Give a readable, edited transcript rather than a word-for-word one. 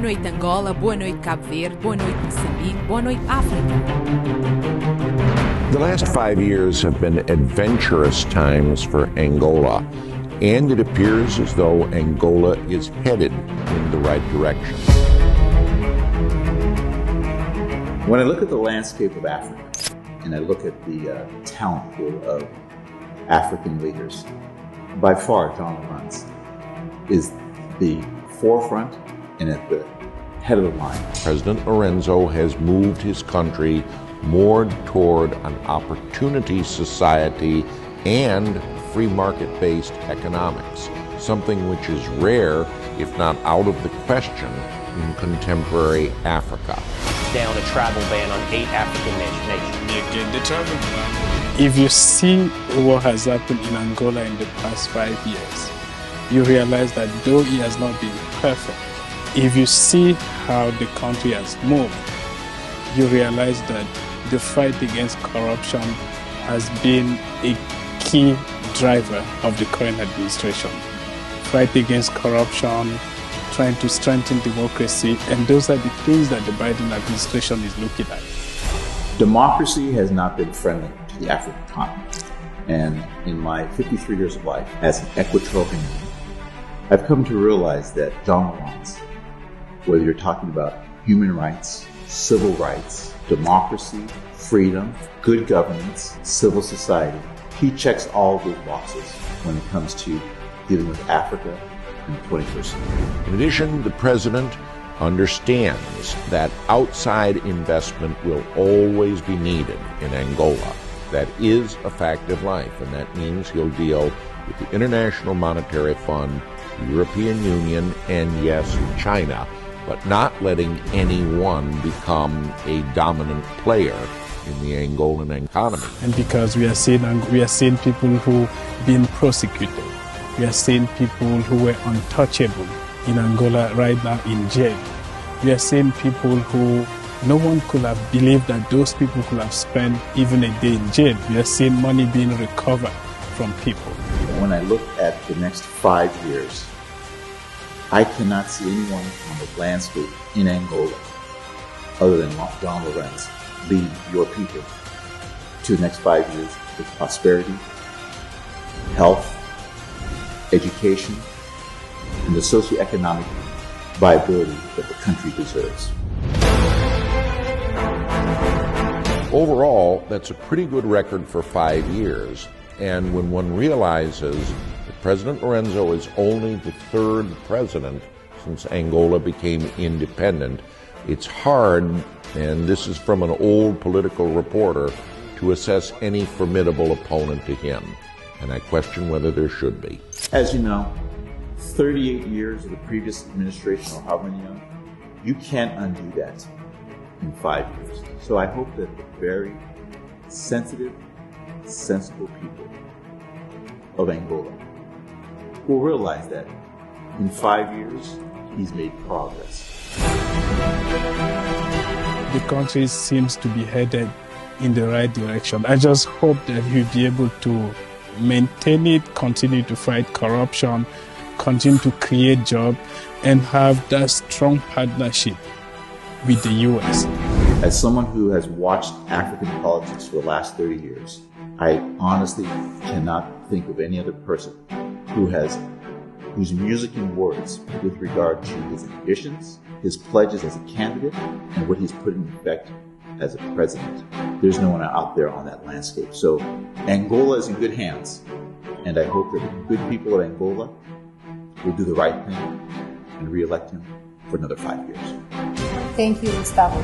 noite Angola, boa noite Cabo Verde, boa noite Moçambique, boa noite África. The last 5 years have been adventurous times for Angola, and it appears as though Angola is headed in the right direction. When I look at the landscape of Africa, and I look at the talent pool of African leaders, by far John Lawrence is the forefront and at the head of the line. President Lorenzo has moved his country more toward an opportunity society and free market-based economics, something which is rare, if not out of the question, in contemporary Africa. Down a travel ban on 8 African nations. They're determined. If you see what has happened in Angola in the past 5 years, you realize that though it has not been perfect, if you see how the country has moved, you realize that the fight against corruption has been a key driver of the current administration. Fight against corruption, trying to strengthen democracy, and those are the things that the Biden administration is looking at. Democracy has not been friendly to the African continent. And in my 53 years of life as an Equatorial Guinean, I've come to realize that John Lawrence, whether you're talking about human rights, civil rights, democracy, freedom, good governance, civil society, he checks all of those boxes when it comes to dealing with Africa in the 21st century. In addition, the president understands that outside investment will always be needed in Angola. That is a fact of life, and that means he'll deal with the International Monetary Fund, the European Union, and yes, China, but not letting anyone become a dominant player in the Angolan economy. And because we are seeing people who being prosecuted, we are seeing people who were untouchable in Angola right now in jail. We are seeing people who no one could have believed that those people could have spent even a day in jail. We are seeing money being recovered from people. When I look at the next 5 years, I cannot see anyone on the landscape in Angola other than John Lawrence lead your people to the next 5 years with prosperity, health, education, and the socioeconomic viability that the country deserves. Overall, that's a pretty good record for 5 years, and when one realizes that President Lorenzo is only the 3rd president since Angola became independent, it's hard, and this is from an old political reporter, to assess any formidable opponent to him, and I question whether there should be. As you know, 38 years of the previous administration, or how many of them, you can't undo that in 5 years. So I hope that the very sensitive, sensible people of Angola will realize that in 5 years, he's made progress. The country seems to be headed in the right direction. I just hope that he'll be able to maintain it, continue to fight corruption, continue to create jobs, and have that strong partnership with the U.S. As someone who has watched African politics for the last 30 years, I honestly cannot think of any other person whose music and words with regard to his ambitions, his pledges as a candidate, and what he's put in effect as a president. There's no one out there on that landscape. So Angola is in good hands, and I hope that the good people of Angola will do the right thing and re-elect him for another 5 years. Thank you, Gustavo.